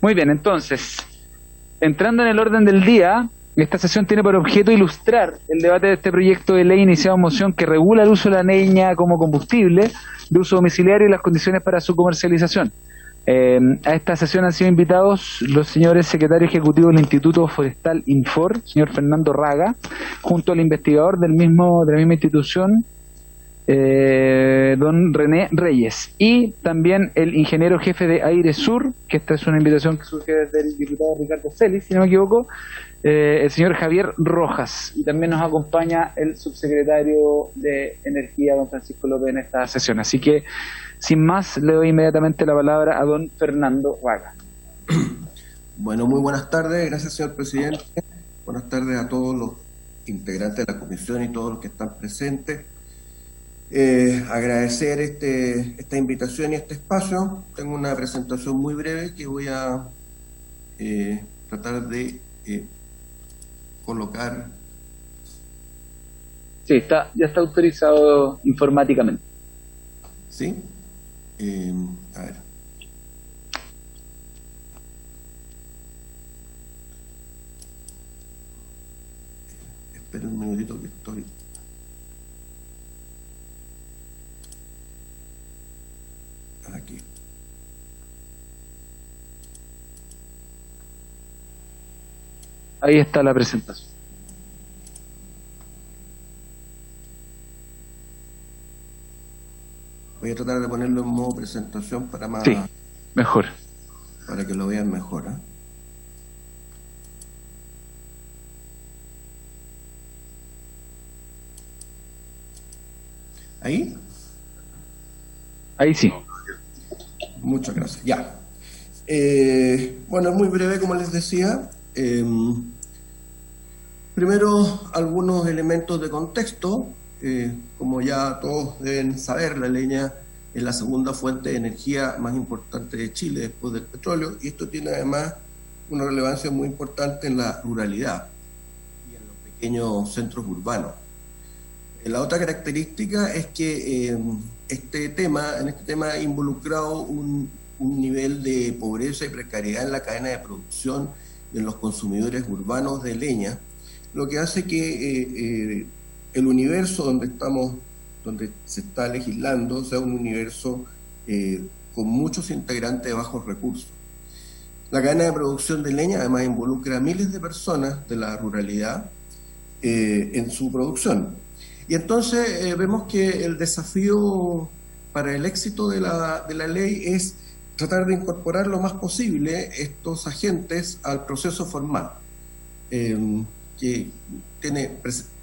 Muy bien, entonces, entrando en el orden del día, esta sesión tiene por objeto ilustrar el debate de este proyecto de ley iniciado en moción que regula el uso de la leña como combustible de uso domiciliario y las condiciones para su comercialización. A esta sesión han sido invitados los señores secretario ejecutivo del Instituto Forestal Infor, señor Fernando Raga, junto al investigador de la misma institución, don René Reyes, y también el ingeniero jefe de Aire Sur, que esta es una invitación que surge desde el diputado Ricardo Celis, si no me equivoco, el señor Javier Rojas, y también nos acompaña el subsecretario de Energía, don Francisco López, en esta sesión. Así que, sin más, le doy inmediatamente la palabra a don Fernando Raga. Bueno, muy buenas tardes, gracias señor presidente. Buenas tardes a todos los integrantes de la comisión y todos los que están presentes. Agradecer esta invitación y este espacio. Tengo una presentación muy breve que voy a tratar de colocar. Sí, ya está autorizado informáticamente. ¿Sí? A ver. Esperen un minutito que estoy. Aquí. Ahí está la presentación. Voy a tratar de ponerlo en modo presentación para más. Sí, mejor. Para que lo vean mejor, ¿eh? ¿Ahí? Ahí sí. Muchas gracias. Ya. Bueno, es muy breve, como les decía. Primero, algunos elementos de contexto. Como ya todos deben saber, la leña es la segunda fuente de energía más importante de Chile después del petróleo, y esto tiene además una relevancia muy importante en la ruralidad y en los pequeños centros urbanos. La otra característica es que en este tema ha involucrado un nivel de pobreza y precariedad en la cadena de producción de los consumidores urbanos de leña, lo que hace que el universo donde se está legislando, sea un universo con muchos integrantes de bajos recursos. La cadena de producción de leña además involucra a miles de personas de la ruralidad en su producción. Y entonces vemos que el desafío para el éxito de la ley es tratar de incorporar lo más posible estos agentes al proceso formal, que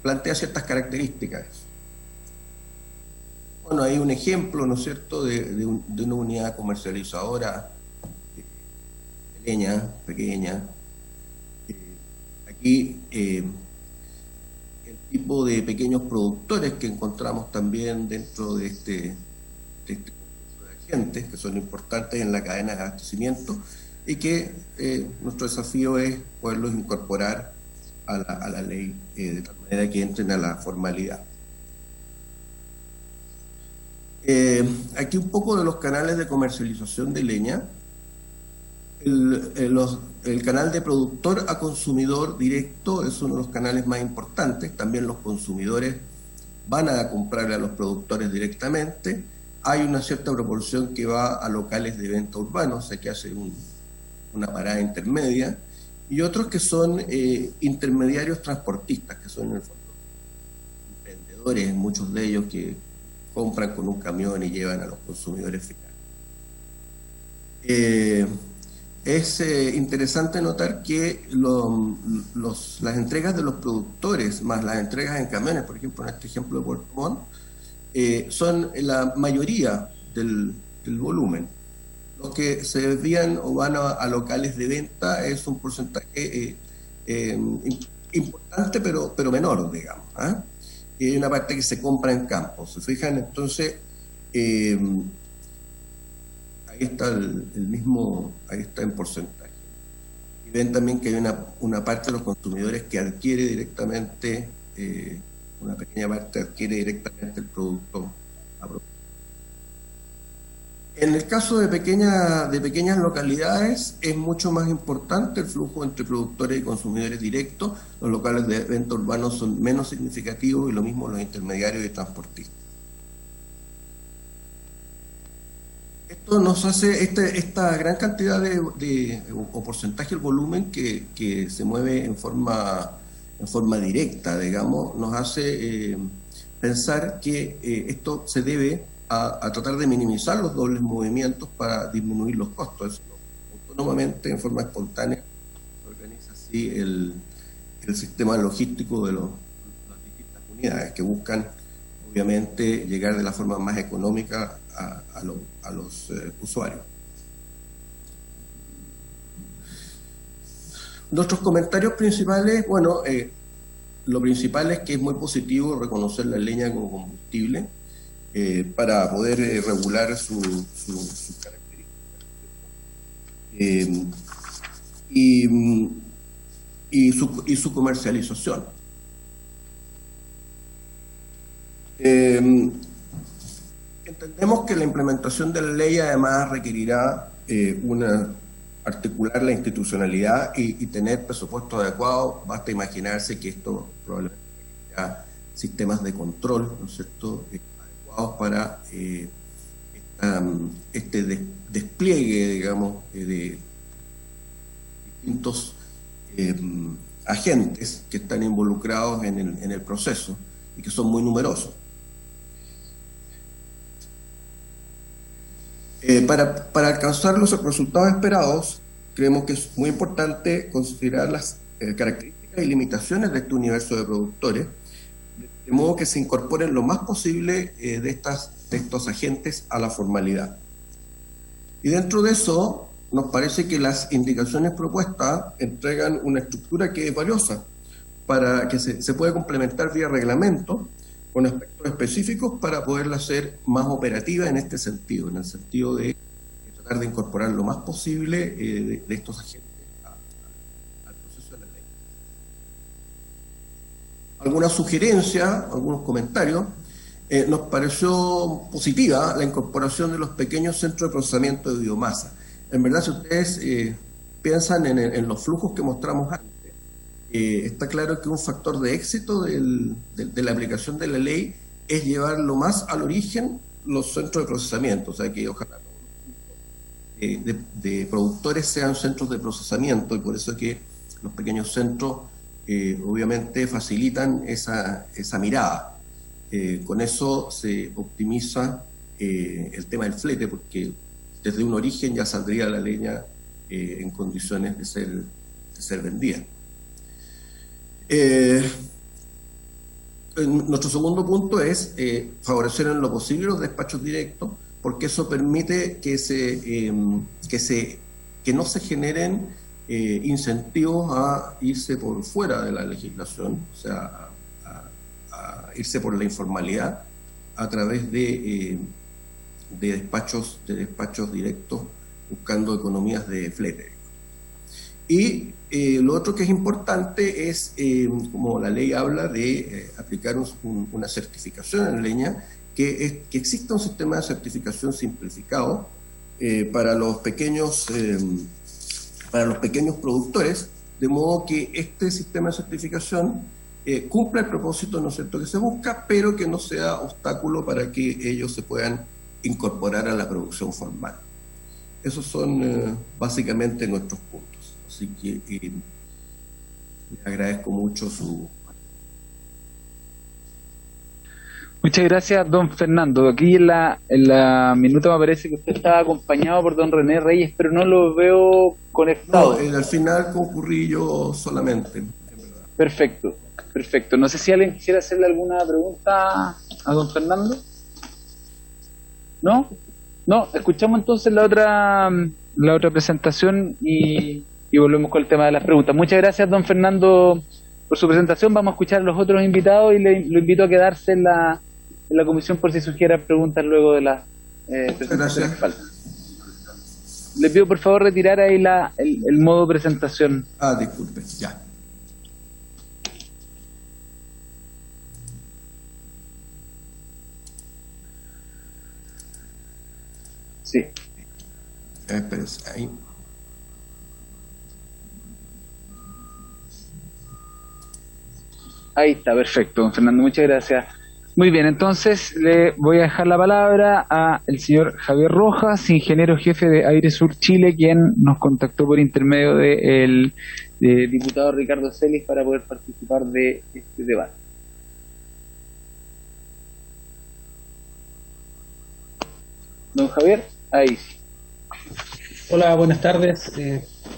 plantea ciertas características. Bueno, hay un ejemplo, ¿no es cierto?, de una unidad comercializadora de leña pequeña. Aquí el tipo de pequeños productores que encontramos también dentro de este conjunto de agentes que son importantes en la cadena de abastecimiento y que nuestro desafío es poderlos incorporar a la ley de tal manera que entren a la formalidad. Aquí un poco de los canales de comercialización de leña. El canal de productor a consumidor directo es uno de los canales más importantes. También los consumidores van a comprarle a los productores directamente. Hay una cierta proporción que va a locales de venta urbanos, o sea que hace una parada intermedia, y otros que son intermediarios transportistas, que son en el fondo emprendedores, muchos de ellos que compran con un camión y llevan a los consumidores finales. Es interesante notar que las entregas de los productores más las entregas en camiones, por ejemplo, en este ejemplo de Puerto Montt, son la mayoría del volumen. Los que se desvían o van a locales de venta es un porcentaje importante, pero menor, digamos. Y hay una parte que se compra en campo. ¿Se fijan? Entonces, ahí está ahí está en porcentaje. Y ven también que hay una parte de los consumidores que adquiere directamente, una pequeña parte adquiere directamente el producto. En el caso de pequeñas localidades es mucho más importante el flujo entre productores y consumidores directos. Los locales de venta urbanos son menos significativos y lo mismo los intermediarios y transportistas. Esto nos hace, esta gran cantidad o porcentaje del volumen que se mueve en forma directa, digamos, nos hace pensar que esto se debe a tratar de minimizar los dobles movimientos para disminuir los costos. Autónomamente, en forma espontánea, se organiza así el sistema logístico de las distintas unidades que buscan, obviamente, llegar de la forma más económica a los usuarios. Nuestros comentarios principales, bueno, lo principal es que es muy positivo reconocer la leña como combustible para poder regular sus características. Y su comercialización. Entendemos que la implementación de la ley además requerirá articular la institucionalidad y tener presupuestos adecuados. Basta imaginarse que esto probablemente requerirá sistemas de control, ¿no es cierto?, adecuados para este despliegue, digamos, de distintos agentes que están involucrados en el proceso y que son muy numerosos. Para alcanzar los resultados esperados, creemos que es muy importante considerar las características y limitaciones de este universo de productores, de modo que se incorporen lo más posible de estos agentes a la formalidad. Y dentro de eso, nos parece que las indicaciones propuestas entregan una estructura que es valiosa, para que se puede complementar vía reglamento con aspectos específicos para poderla hacer más operativa en este sentido, en el sentido de tratar de incorporar lo más posible de estos agentes al proceso de la ley. Algunas sugerencias, algunos comentarios. Nos pareció positiva la incorporación de los pequeños centros de procesamiento de biomasa. En verdad, si ustedes piensan en los flujos que mostramos antes, está claro que un factor de éxito de la aplicación de la ley es llevar lo más al origen los centros de procesamiento, o sea que ojalá de productores sean centros de procesamiento, y por eso es que los pequeños centros obviamente facilitan esa mirada. Con eso se optimiza el tema del flete, porque desde un origen ya saldría la leña en condiciones de ser vendida. Nuestro segundo punto es favorecer en lo posible los despachos directos, porque eso permite que no se generen incentivos a irse por fuera de la legislación, o sea, a irse por la informalidad a través de despachos directos buscando economías de flete. Y lo otro que es importante es, como la ley habla de aplicar una certificación en leña, que exista un sistema de certificación simplificado para los pequeños productores, de modo que este sistema de certificación cumpla el propósito, ¿no es cierto?, que se busca, pero que no sea obstáculo para que ellos se puedan incorporar a la producción formal. Esos son básicamente nuestros puntos. Así que le agradezco mucho su... Muchas gracias, don Fernando. Aquí en la minuta me parece que usted estaba acompañado por don René Reyes, pero no lo veo conectado. No, al final concurrí yo solamente, en verdad. Perfecto, perfecto. No sé si alguien quisiera hacerle alguna pregunta a don Fernando. ¿No? No, escuchamos entonces la otra presentación y volvemos con el tema de las preguntas. Muchas gracias, don Fernando, por su presentación. Vamos a escuchar a los otros invitados y lo invito a quedarse en la comisión por si sugiera preguntas luego de las presentaciones que faltan. Le pido por favor retirar ahí el modo presentación. Disculpe, ya. Sí. Sí. Espérense, ahí. Ahí está, perfecto, don Fernando, muchas gracias. Muy bien, entonces le voy a dejar la palabra a el señor Javier Rojas, ingeniero jefe de Aire Sur Chile, quien nos contactó por intermedio del diputado Ricardo Celis para poder participar de este debate. Don Javier, ahí sí. Hola, buenas tardes.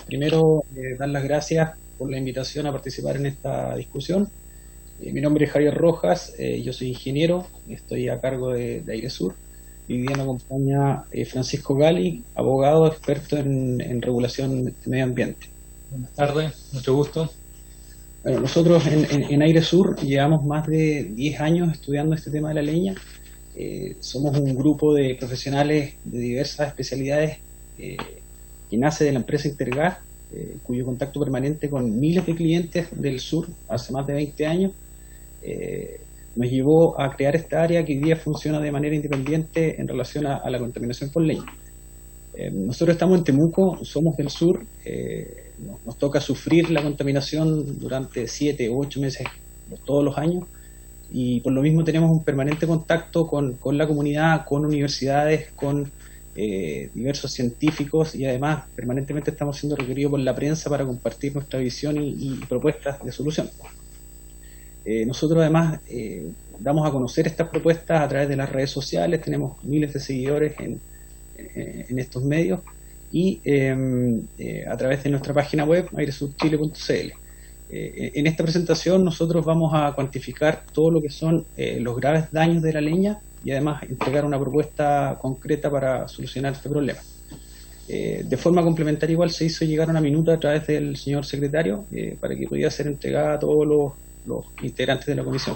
Primero, dar las gracias por la invitación a participar en esta discusión. Mi nombre es Javier Rojas, yo soy ingeniero, estoy a cargo de Airesur. Hoy día me acompaña Francisco Gali, abogado experto en regulación de medio ambiente. Buenas tardes, mucho gusto. Bueno, nosotros en Airesur llevamos más de 10 años estudiando este tema de la leña. Somos un grupo de profesionales de diversas especialidades que nace de la empresa Intergas, cuyo contacto permanente con miles de clientes del sur hace más de 20 años nos llevó a crear esta área que hoy día funciona de manera independiente en relación a la contaminación por leña. Nosotros estamos en Temuco, somos del sur, nos toca sufrir la contaminación durante 7 u 8 meses todos los años, y por lo mismo tenemos un permanente contacto con la comunidad, con universidades, con diversos científicos, y además permanentemente estamos siendo requeridos por la prensa para compartir nuestra visión y propuestas de solución. Nosotros además damos a conocer estas propuestas a través de las redes sociales, tenemos miles de seguidores en estos medios, y a través de nuestra página web airesurchile.cl. En esta presentación nosotros vamos a cuantificar todo lo que son los graves daños de la leña y además entregar una propuesta concreta para solucionar este problema. De forma complementaria igual se hizo llegar una minuta a través del señor secretario para que pudiera ser entregada a todos los integrantes de la comisión.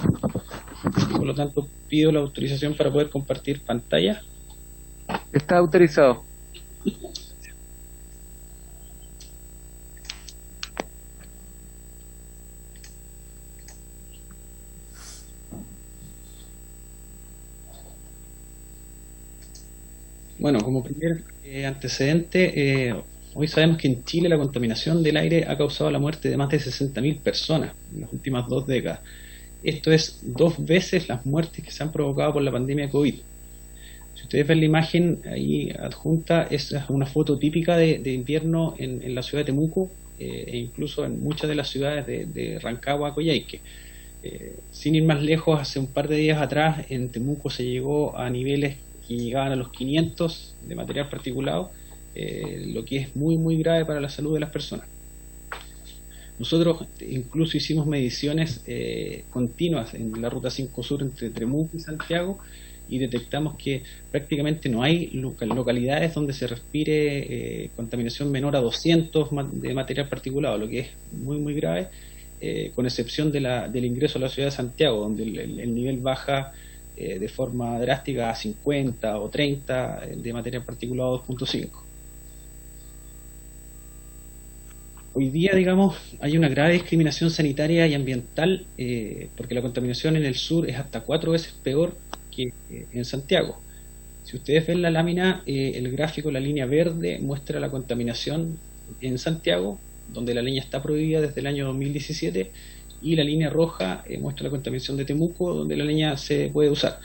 Por lo tanto, pido la autorización para poder compartir pantalla. Está autorizado. Bueno, como primer antecedente, hoy sabemos que en Chile la contaminación del aire ha causado la muerte de más de 60.000 personas en las últimas 2 décadas. Esto es 2 veces las muertes que se han provocado por la pandemia de COVID. Si ustedes ven la imagen ahí adjunta, es una foto típica de invierno en la ciudad de Temuco e incluso en muchas de las ciudades de Rancagua, Coyhaique. Sin ir más lejos, hace un par de días atrás en Temuco se llegó a niveles que llegaban a los 500 de material particulado, lo que es muy muy grave para la salud de las personas. Nosotros incluso hicimos mediciones continuas en la ruta 5 Sur entre Temuco y Santiago y detectamos que prácticamente no hay localidades donde se respire contaminación menor a 200 de material particulado, lo que es muy muy grave, con excepción del ingreso a la ciudad de Santiago, donde el nivel baja de forma drástica a 50 o 30 de material particulado 2.5. Hoy día, digamos, hay una grave discriminación sanitaria y ambiental porque la contaminación en el sur es hasta 4 veces peor que en Santiago. Si ustedes ven la lámina, el gráfico, la línea verde muestra la contaminación en Santiago, donde la leña está prohibida desde el año 2017, y la línea roja muestra la contaminación de Temuco, donde la leña se puede usar.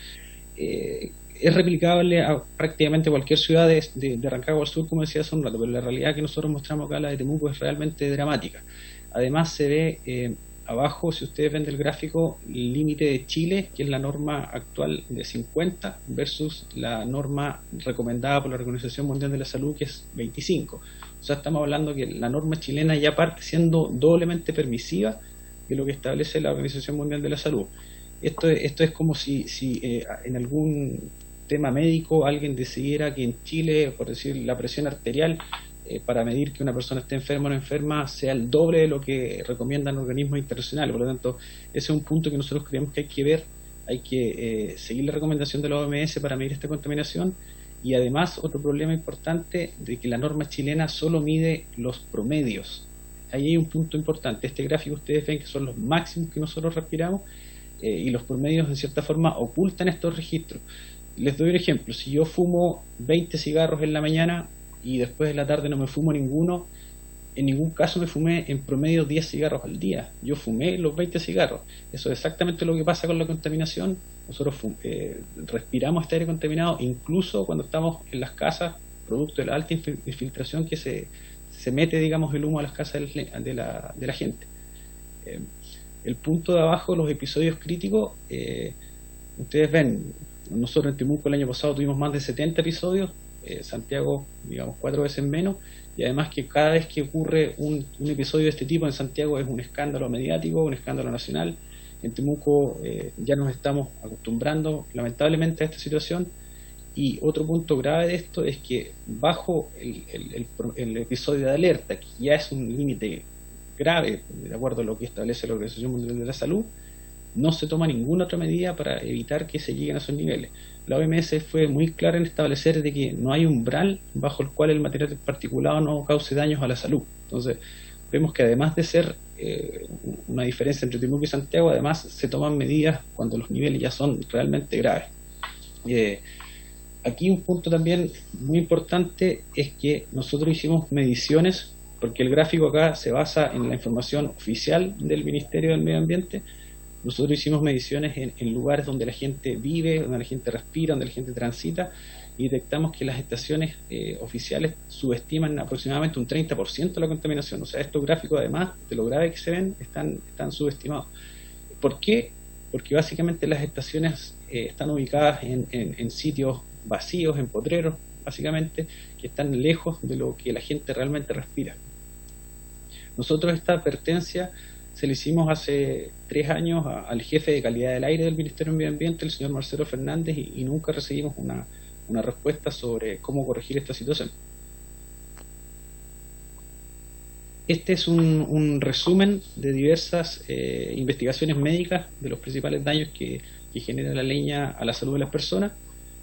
Es replicable a prácticamente cualquier ciudad de Rancagua al sur, como decía hace un rato, pero la realidad que nosotros mostramos acá, la de Temuco, es realmente dramática. Además se ve abajo, si ustedes ven del gráfico, el límite de Chile, que es la norma actual de 50, versus la norma recomendada por la Organización Mundial de la Salud, que es 25. O sea, estamos hablando que la norma chilena ya parte siendo doblemente permisiva de lo que establece la Organización Mundial de la Salud. Esto es como si en algún tema médico alguien decidiera que en Chile, por decir, la presión arterial para medir que una persona esté enferma o no enferma sea el doble de lo que recomiendan organismos internacionales. Por lo tanto, ese es un punto que nosotros creemos que hay que ver, hay que seguir la recomendación de la OMS para medir esta contaminación. Y además, otro problema importante, de que la norma chilena solo mide los promedios. Ahí hay un punto importante. Este gráfico ustedes ven que son los máximos que nosotros respiramos y los promedios de cierta forma ocultan estos registros. Les doy un ejemplo. Si yo fumo 20 cigarros en la mañana y después de la tarde no me fumo ninguno, en ningún caso me fumé en promedio 10 cigarros al día. Yo fumé los 20 cigarros. Eso es exactamente lo que pasa con la contaminación. Nosotros respiramos este aire contaminado incluso cuando estamos en las casas, producto de la alta infiltración que se mete, digamos, el humo a las casas de la gente. El punto de abajo, los episodios críticos, ustedes ven, nosotros en Temuco el año pasado tuvimos más de 70 episodios, Santiago, digamos, 4 veces menos, y además que cada vez que ocurre un episodio de este tipo en Santiago es un escándalo mediático, un escándalo nacional. En Temuco ya nos estamos acostumbrando lamentablemente a esta situación. Y otro punto grave de esto es que bajo el episodio de alerta, que ya es un límite grave, de acuerdo a lo que establece la Organización Mundial de la Salud, no se toma ninguna otra medida para evitar que se lleguen a esos niveles. La OMS fue muy clara en establecer de que no hay umbral bajo el cual el material particulado no cause daños a la salud. Entonces, vemos que además de ser una diferencia entre Temuco y Santiago, además se toman medidas cuando los niveles ya son realmente graves. Aquí un punto también muy importante es que nosotros hicimos mediciones, porque el gráfico acá se basa en la información oficial del Ministerio del Medio Ambiente. Nosotros hicimos mediciones en lugares donde la gente vive, donde la gente respira, donde la gente transita, y detectamos que las estaciones oficiales subestiman aproximadamente un 30% la contaminación. O sea, estos gráficos, además de lo grave que se ven, están subestimados. ¿Por qué? Porque básicamente las estaciones están ubicadas en sitios vacíos, en potreros, básicamente, que están lejos de lo que la gente realmente respira. Nosotros esta advertencia se le hicimos hace 3 años al jefe de calidad del aire del Ministerio del Medio Ambiente, el señor Marcelo Fernández, y nunca recibimos una respuesta sobre cómo corregir esta situación. Este es un resumen de diversas investigaciones médicas de los principales daños que genera la leña a la salud de las personas.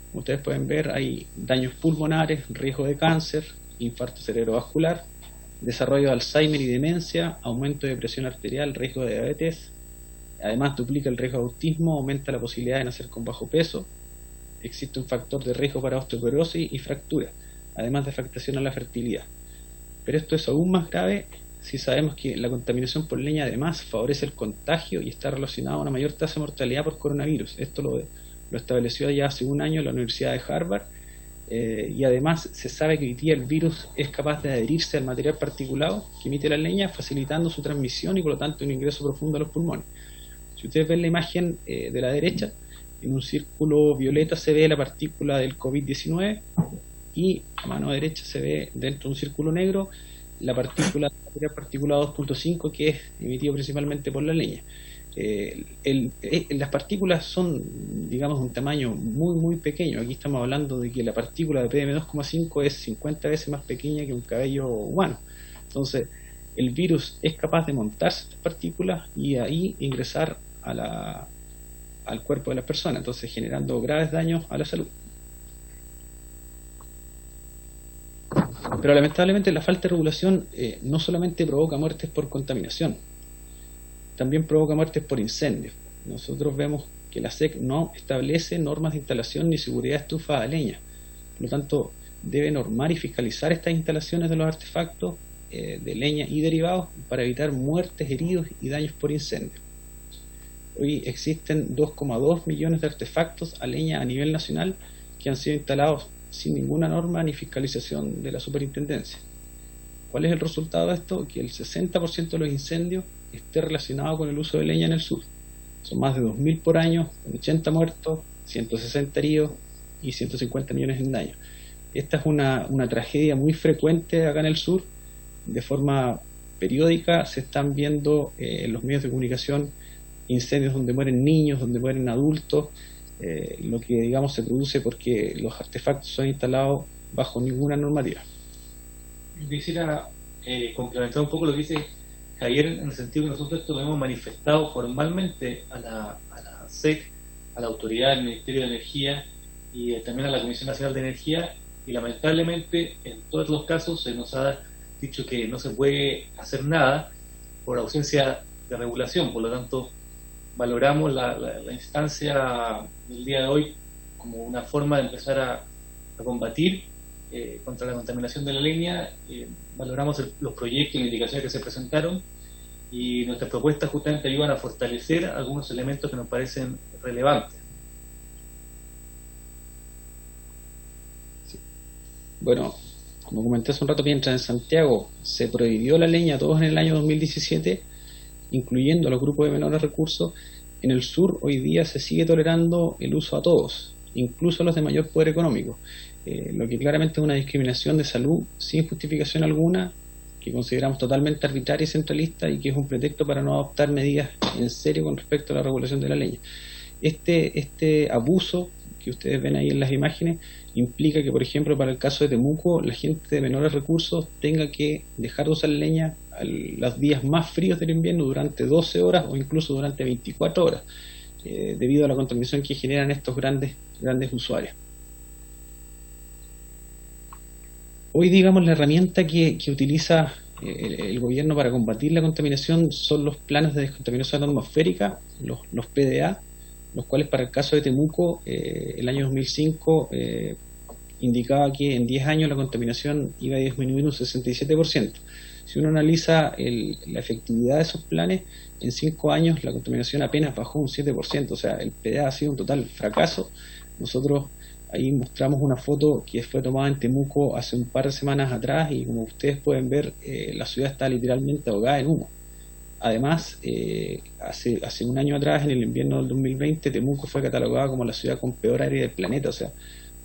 Como ustedes pueden ver, hay daños pulmonares, riesgo de cáncer, infarto cerebrovascular, desarrollo de Alzheimer y demencia, aumento de presión arterial, riesgo de diabetes. Además, duplica el riesgo de autismo, aumenta la posibilidad de nacer con bajo peso. Existe un factor de riesgo para osteoporosis y fractura, además de afectación a la fertilidad. Pero esto es aún más grave si sabemos que la contaminación por leña además favorece el contagio y está relacionado a una mayor tasa de mortalidad por coronavirus. Esto lo estableció ya hace un año la Universidad de Harvard, y además se sabe que hoy día el virus es capaz de adherirse al material particulado que emite la leña, facilitando su transmisión y por lo tanto un ingreso profundo a los pulmones. Si ustedes ven la imagen de la derecha, en un círculo violeta se ve la partícula del COVID-19 y a mano derecha se ve dentro de un círculo negro la partícula del material particulado 2.5 que es emitido principalmente por la leña. Las partículas son, digamos, de un tamaño muy muy pequeño. Aquí estamos hablando de que la partícula de PM2,5 es 50 veces más pequeña que un cabello humano. Entonces el virus es capaz de montarse estas partículas y ahí ingresar al cuerpo de las personas, entonces generando graves daños a la salud. Pero lamentablemente la falta de regulación no solamente provoca muertes por contaminación, también provoca muertes por incendios. Nosotros vemos que la SEC no establece normas de instalación ni seguridad de estufa de leña. Por lo tanto, debe normar y fiscalizar estas instalaciones de los artefactos de leña y derivados para evitar muertes, heridos y daños por incendio. Hoy existen 2,2 millones de artefactos a leña a nivel nacional que han sido instalados sin ninguna norma ni fiscalización de la superintendencia. ¿Cuál es el resultado de esto? Que el 60% de los incendios esté relacionado con el uso de leña en el sur. Son más de 2.000 por año, con 80 muertos, 160 heridos y 150 millones en daños. Esta es una tragedia muy frecuente acá en el sur. De forma periódica se están viendo en los medios de comunicación incendios donde mueren niños, donde mueren adultos, lo que digamos se produce porque los artefactos son instalados bajo ninguna normativa. Quisiera complementar un poco lo que dice Javier, en el sentido que nosotros esto lo hemos manifestado formalmente a la SEC, a la autoridad del Ministerio de Energía y también a la Comisión Nacional de Energía, y lamentablemente en todos los casos se nos ha dicho que no se puede hacer nada por ausencia de regulación. Por lo tanto, valoramos la instancia del día de hoy como una forma de empezar a combatir contra la contaminación de la leña. Valoramos los proyectos y las indicaciones que se presentaron, y nuestras propuestas justamente ayudan a fortalecer algunos elementos que nos parecen relevantes. Sí. Bueno, como comenté hace un rato, mientras en Santiago se prohibió la leña a todos en el año 2017, incluyendo a los grupos de menores recursos, en el sur hoy día se sigue tolerando el uso a todos, incluso a los de mayor poder económico, lo que claramente es una discriminación de salud sin justificación alguna, que consideramos totalmente arbitraria y centralista, y que es un pretexto para no adoptar medidas en serio con respecto a la regulación de la leña. Este abuso que ustedes ven ahí en las imágenes implica que, por ejemplo, para el caso de Temuco, la gente de menores recursos tenga que dejar de usar leña los días más fríos del invierno durante 12 horas o incluso durante 24 horas, debido a la contaminación que generan estos grandes usuarios. Hoy, digamos, la herramienta que utiliza el gobierno para combatir la contaminación son los planes de descontaminación atmosférica, los PDA, los cuales para el caso de Temuco, el año 2005 indicaba que en 10 años la contaminación iba a disminuir un 67%. Si uno analiza la efectividad de esos planes, en 5 años la contaminación apenas bajó un 7%, o sea, el PDA ha sido un total fracaso. Nosotros ahí mostramos una foto que fue tomada en Temuco hace un par de semanas atrás, y como ustedes pueden ver, la ciudad está literalmente ahogada en humo. Además, hace un año atrás, en el invierno del 2020, Temuco fue catalogada como la ciudad con peor aire del planeta, o sea,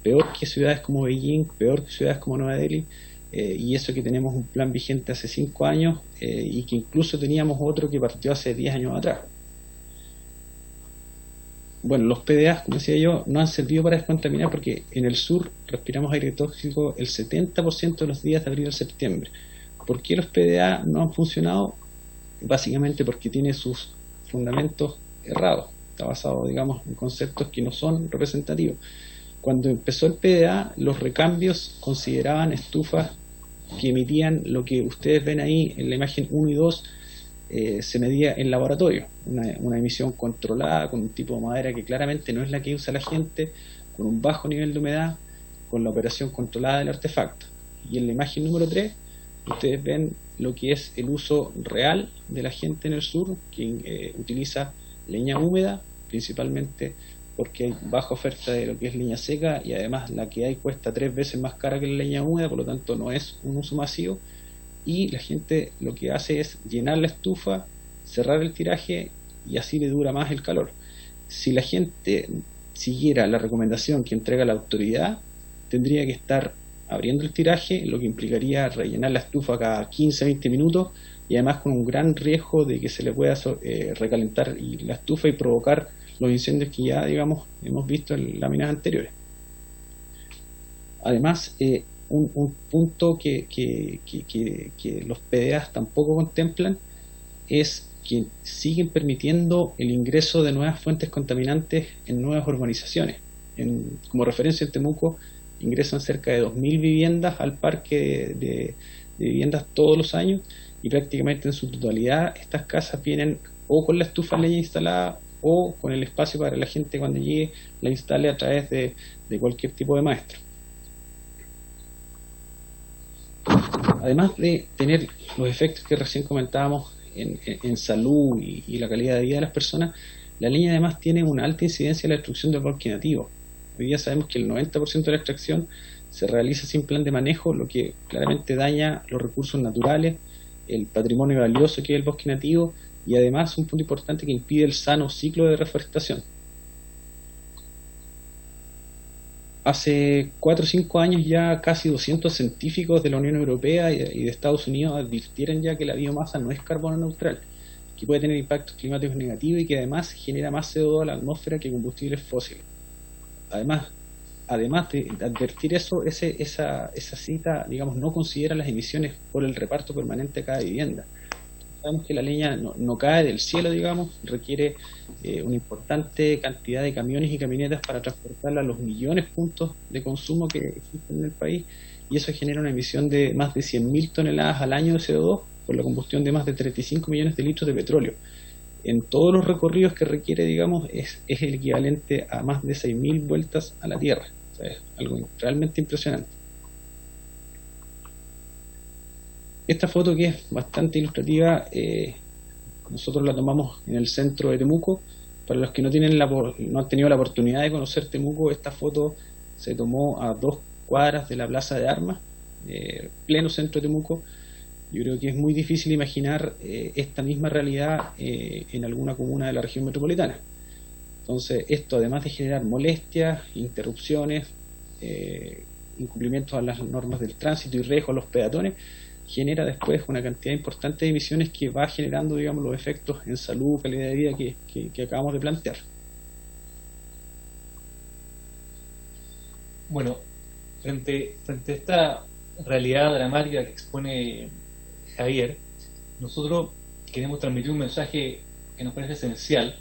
peor que ciudades como Beijing, peor que ciudades como Nueva Delhi, y eso que tenemos un plan vigente hace 5 años, y que incluso teníamos otro que partió hace 10 años atrás. Bueno, los PDA, como decía yo, no han servido para descontaminar, porque en el sur respiramos aire tóxico el 70% de los días de abril a septiembre. ¿Por qué los PDA no han funcionado? Básicamente porque tiene sus fundamentos errados, está basado, digamos, en conceptos que no son representativos. Cuando empezó el PDA, los recambios consideraban estufas que emitían lo que ustedes ven ahí en la imagen 1 y 2, se medía en laboratorio, una emisión controlada con un tipo de madera que claramente no es la que usa la gente, con un bajo nivel de humedad, con la operación controlada del artefacto. Y en la imagen número 3 ustedes ven lo que es el uso real de la gente en el sur, que utiliza leña húmeda, principalmente porque hay baja oferta de lo que es leña seca, y además la que hay cuesta 3 veces más cara que la leña húmeda, por lo tanto no es un uso masivo, y la gente lo que hace es llenar la estufa, cerrar el tiraje, y así le dura más el calor. Si la gente siguiera la recomendación que entrega la autoridad, tendría que estar abriendo el tiraje, lo que implicaría rellenar la estufa cada 15-20 minutos, y además con un gran riesgo de que se le pueda recalentar la estufa y provocar los incendios que ya, digamos, hemos visto en láminas anteriores. Además, un punto que los PDA tampoco contemplan es que siguen permitiendo el ingreso de nuevas fuentes contaminantes en nuevas urbanizaciones. Como referencia, en Temuco ingresan cerca de 2.000 viviendas al parque de viviendas todos los años, y prácticamente en su totalidad estas casas vienen o con la estufa de leña instalada, o con el espacio para que la gente cuando llegue la instale a través de cualquier tipo de maestro. Además de tener los efectos que recién comentábamos en salud y la calidad de vida de las personas, la leña además tiene una alta incidencia en la destrucción del bosque nativo. Hoy día sabemos que el 90% de la extracción se realiza sin plan de manejo, lo que claramente daña los recursos naturales, el patrimonio valioso que es el bosque nativo, y además un punto importante que impide el sano ciclo de reforestación. Hace 4 o 5 años ya casi 200 científicos de la Unión Europea y de Estados Unidos advirtieron ya que la biomasa no es carbono neutral, que puede tener impactos climáticos negativos y que además genera más CO2 a la atmósfera que combustibles fósiles. Además de advertir eso, esa cita, digamos, no considera las emisiones por el reparto permanente a cada vivienda. Sabemos que la leña no cae del cielo, digamos, requiere una importante cantidad de camiones y camionetas para transportarla a los millones de puntos de consumo que existen en el país, y eso genera una emisión de más de 100.000 toneladas al año de CO2 por la combustión de más de 35 millones de litros de petróleo. en todos los recorridos que requiere, digamos, es el equivalente a más de 6.000 vueltas a la Tierra. O sea, es algo realmente impresionante. Esta foto, que es bastante ilustrativa, nosotros la tomamos en el centro de Temuco. Para los que no han tenido la oportunidad de conocer Temuco, esta foto se tomó a 2 cuadras de la Plaza de Armas, pleno centro de Temuco. Yo creo que es muy difícil imaginar esta misma realidad en alguna comuna de la región metropolitana. Entonces, esto, además de generar molestias, interrupciones, incumplimientos a las normas del tránsito y riesgos a los peatones, genera después una cantidad importante de emisiones que va generando, digamos, los efectos en salud, calidad de vida que acabamos de plantear. Bueno, frente a esta realidad dramática que expone Javier, nosotros queremos transmitir un mensaje que nos parece esencial,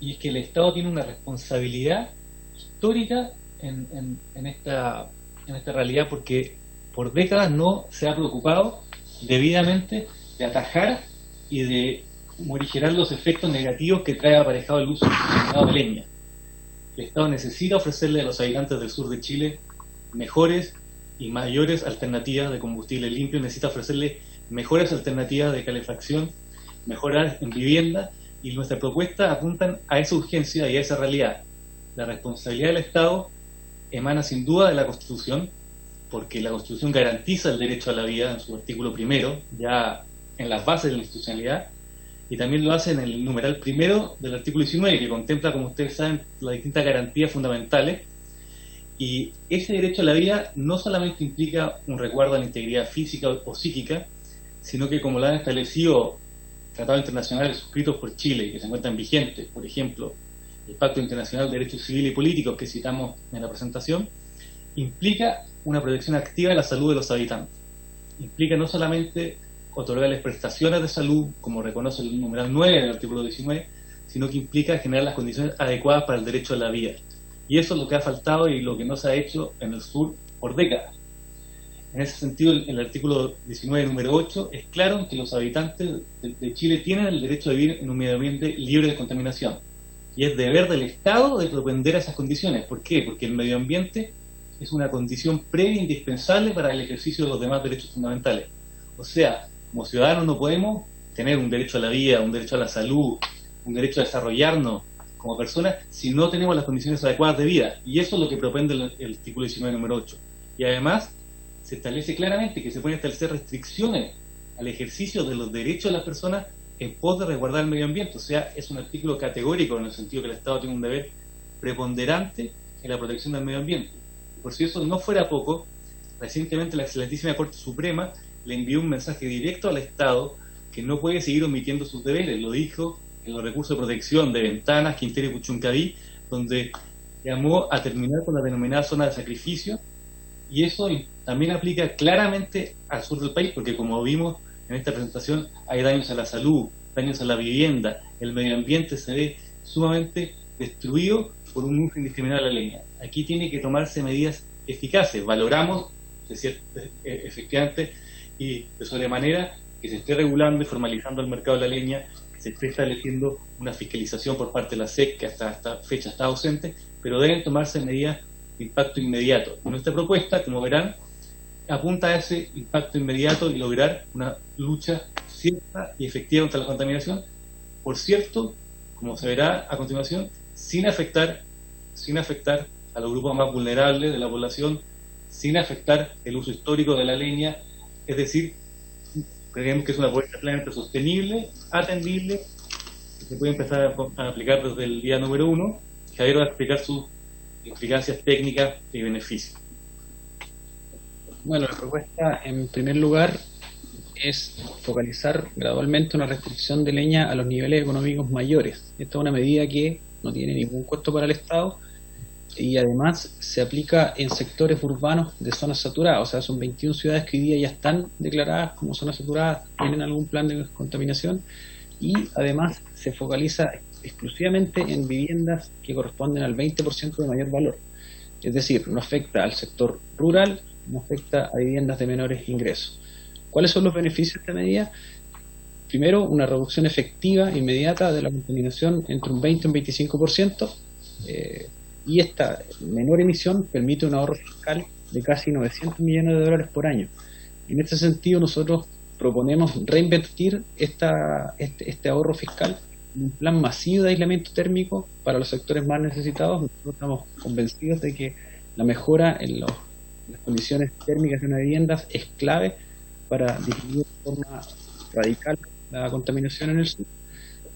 y es que el Estado tiene una responsabilidad histórica en esta realidad, porque por décadas no se ha preocupado debidamente de atajar y de morigerar los efectos negativos que trae aparejado el uso indiscriminado de leña. El Estado necesita ofrecerle a los habitantes del sur de Chile mejores y mayores alternativas de combustible limpio, necesita ofrecerle mejores alternativas de calefacción, mejorar en vivienda, y nuestra propuesta apuntan a esa urgencia y a esa realidad. La responsabilidad del Estado emana sin duda de la Constitución, porque la Constitución garantiza el derecho a la vida en su artículo primero, ya en las bases de la institucionalidad, y también lo hace en el numeral primero del artículo 19, que contempla, como ustedes saben, las distintas garantías fundamentales. Y ese derecho a la vida no solamente implica un resguardo a la integridad física o psíquica, sino que, como lo han establecido tratados internacionales suscritos por Chile y que se encuentran vigentes, por ejemplo, el Pacto Internacional de Derechos Civiles y Políticos que citamos en la presentación, implica una protección activa de la salud de los habitantes. Implica no solamente otorgarles prestaciones de salud, como reconoce el numeral 9 del artículo 19, sino que implica generar las condiciones adecuadas para el derecho a la vida. Y eso es lo que ha faltado y lo que no se ha hecho en el sur por décadas. En ese sentido, el artículo 19, número 8, es claro en que los habitantes de Chile tienen el derecho a vivir en un medio ambiente libre de contaminación. Y es deber del Estado de propender a esas condiciones. ¿Por qué? Porque el medio ambiente es una condición previa e indispensable para el ejercicio de los demás derechos fundamentales. O sea, como ciudadanos no podemos tener un derecho a la vida, un derecho a la salud, un derecho a desarrollarnos como personas si no tenemos las condiciones adecuadas de vida. Y eso es lo que propende el artículo 19, número 8. Y además, se establece claramente que se pueden establecer restricciones al ejercicio de los derechos de las personas en pos de resguardar el medio ambiente. O sea, es un artículo categórico en el sentido que el Estado tiene un deber preponderante en la protección del medio ambiente. Y por si eso no fuera poco, recientemente la excelentísima Corte Suprema le envió un mensaje directo al Estado que no puede seguir omitiendo sus deberes. Lo dijo en los recursos de protección de Ventanas, Quintero y Puchuncaví, donde llamó a terminar con la denominada zona de sacrificio. Y eso también aplica claramente al sur del país, porque como vimos en esta presentación, hay daños a la salud, daños a la vivienda, el medio ambiente se ve sumamente destruido por un uso indiscriminado de la leña. Aquí tiene que tomarse medidas eficaces. Valoramos, efectivamente, y de sobremanera, que se esté regulando y formalizando el mercado de la leña, que se esté estableciendo una fiscalización por parte de la SEC, que hasta esta fecha está ausente, pero deben tomarse medidas de impacto inmediato. Nuestra propuesta, como verán, apunta a ese impacto inmediato y lograr una lucha cierta y efectiva contra la contaminación, por cierto, como se verá a continuación, sin afectar a los grupos más vulnerables de la población, sin afectar el uso histórico de la leña. Es decir, creemos que es una propuesta plenamente sostenible, atendible, que se puede empezar a aplicar desde el día número 1. Javier va a explicar sus implicancias técnicas y beneficios. Bueno, la propuesta, en primer lugar, es focalizar gradualmente una restricción de leña a los niveles económicos mayores. Esta es una medida que no tiene ningún costo para el Estado y además se aplica en sectores urbanos de zonas saturadas. O sea, son 21 ciudades que hoy día ya están declaradas como zonas saturadas, tienen algún plan de contaminación, y además se focaliza exclusivamente en viviendas que corresponden al 20% de mayor valor. Es decir, no afecta al sector rural, no afecta a viviendas de menores ingresos. ¿Cuáles son los beneficios de esta medida? primero, una reducción efectiva, inmediata de la contaminación entre un 20 y un 25%, y esta menor emisión permite un ahorro fiscal de casi 900 millones de dólares por año. En este sentido, nosotros proponemos reinvertir este ahorro fiscal en un plan masivo de aislamiento térmico para los sectores más necesitados. Nosotros estamos convencidos de que la mejora en las condiciones térmicas de una vivienda es clave para disminuir de forma radical la contaminación en el sur.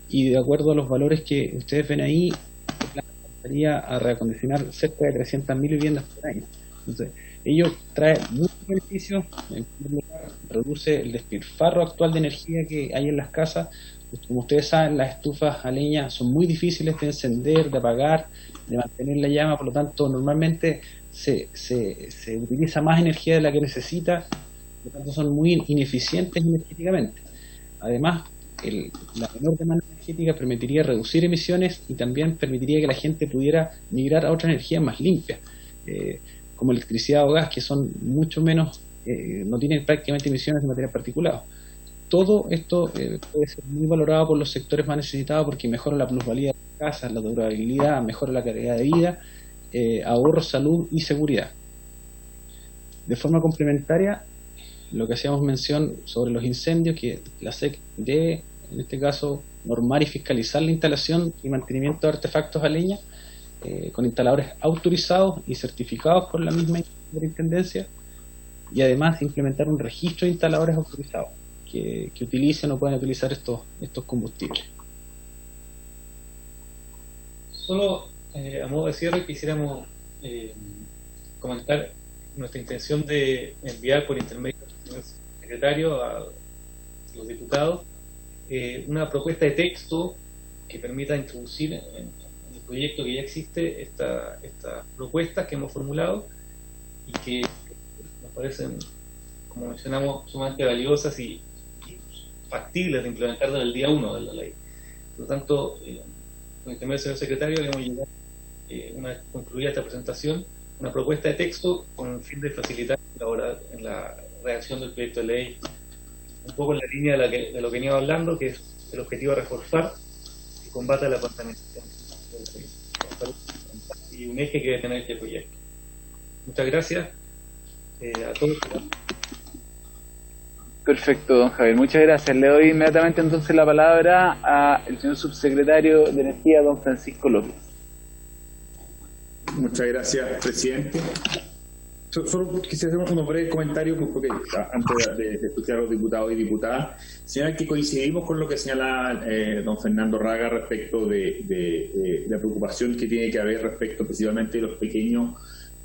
Y de acuerdo a los valores que ustedes ven ahí, el plan pasaría a reacondicionar cerca de 300.000 viviendas por año. Entonces, ello trae muchos beneficios. En primer lugar, reduce el despilfarro actual de energía que hay en las casas. Como ustedes saben, las estufas a leña son muy difíciles de encender, de apagar, de mantener la llama, por lo tanto, normalmente se utiliza más energía de la que necesita, por lo tanto son muy ineficientes energéticamente. Además, la menor demanda energética permitiría reducir emisiones y también permitiría que la gente pudiera migrar a otras energías más limpias, como electricidad o gas, que son mucho menos, no tienen prácticamente emisiones de material particulado. Todo esto puede ser muy valorado por los sectores más necesitados porque mejora la plusvalía de las casas, la durabilidad, mejora la calidad de vida, ahorro, salud y seguridad. De forma complementaria, lo que hacíamos mención sobre los incendios, que la SEC debe, en este caso, normar y fiscalizar la instalación y mantenimiento de artefactos a leña con instaladores autorizados y certificados por la misma superintendencia, y además implementar un registro de instaladores autorizados que utilicen o puedan utilizar estos combustibles. Solo a modo de cierre quisiéramos comentar nuestra intención de enviar por intermedio del secretario a los diputados una propuesta de texto que permita introducir en el proyecto que ya existe estas propuestas que hemos formulado y que nos parecen, como mencionamos, sumamente valiosas y factibles de implementar desde el día 1 de la ley. Por lo tanto, con el señor secretario, le hemos llegado, una vez concluida esta presentación, una propuesta de texto con el fin de facilitar en la redacción del proyecto de ley, un poco en la línea de lo que venía hablando, que es el objetivo de reforzar y combate a la contaminación y un eje que debe tener este proyecto. Muchas gracias a todos. Perfecto, don Javier, muchas gracias. Le doy inmediatamente entonces la palabra al señor subsecretario de Energía, don Francisco López. Muchas gracias, presidente. Solo quisiera hacer unos breves comentarios, porque antes de escuchar a los diputados y diputadas, señalar que coincidimos con lo que señala don Fernando Raga respecto de la preocupación que tiene que haber respecto principalmente de los pequeños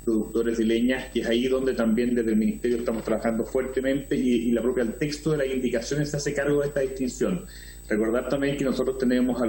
productores de leña, que es ahí donde también desde el Ministerio estamos trabajando fuertemente y la propia el texto de las indicaciones se hace cargo de esta distinción. Recordar también que nosotros tenemos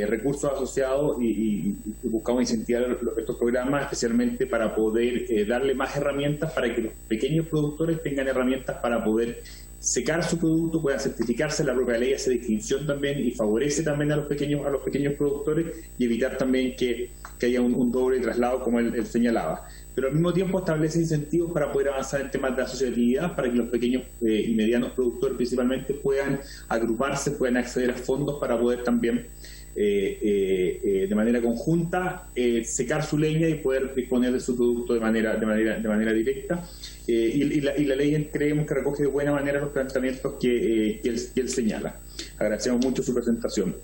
recursos asociados y buscamos incentivar estos programas especialmente para poder darle más herramientas para que los pequeños productores tengan herramientas para poder secar su producto, puedan certificarse. La propia ley hace distinción también y favorece también a los pequeños productores y evitar también que haya un doble traslado como él señalaba. Pero al mismo tiempo establece incentivos para poder avanzar en temas de asociatividad, para que los pequeños y medianos productores principalmente puedan agruparse, puedan acceder a fondos para poder también de manera conjunta secar su leña y poder disponer de su producto de manera directa. Y la ley creemos que recoge de buena manera los planteamientos que él señala. Agradecemos mucho su presentación.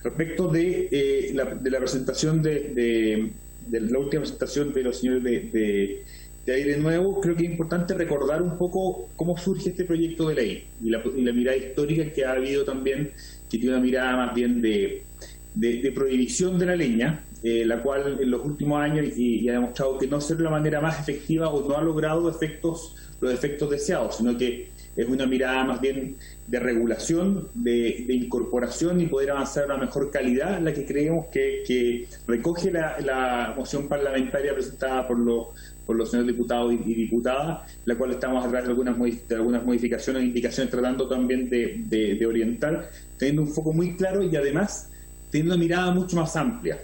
Respecto de la presentación de la última presentación de los señores de Aire Nuevo, creo que es importante recordar un poco cómo surge este proyecto de ley y la mirada histórica que ha habido también, que tiene una mirada más bien de prohibición de la leña, la cual en los últimos años y ha demostrado que no ser la manera más efectiva o no ha logrado los efectos deseados, sino que es una mirada más bien de regulación, de incorporación y poder avanzar a una mejor calidad, la que creemos que recoge la moción parlamentaria presentada por los señores diputados y diputadas, la cual estamos a través de algunas modificaciones e indicaciones tratando también de orientar, teniendo un foco muy claro y además teniendo una mirada mucho más amplia.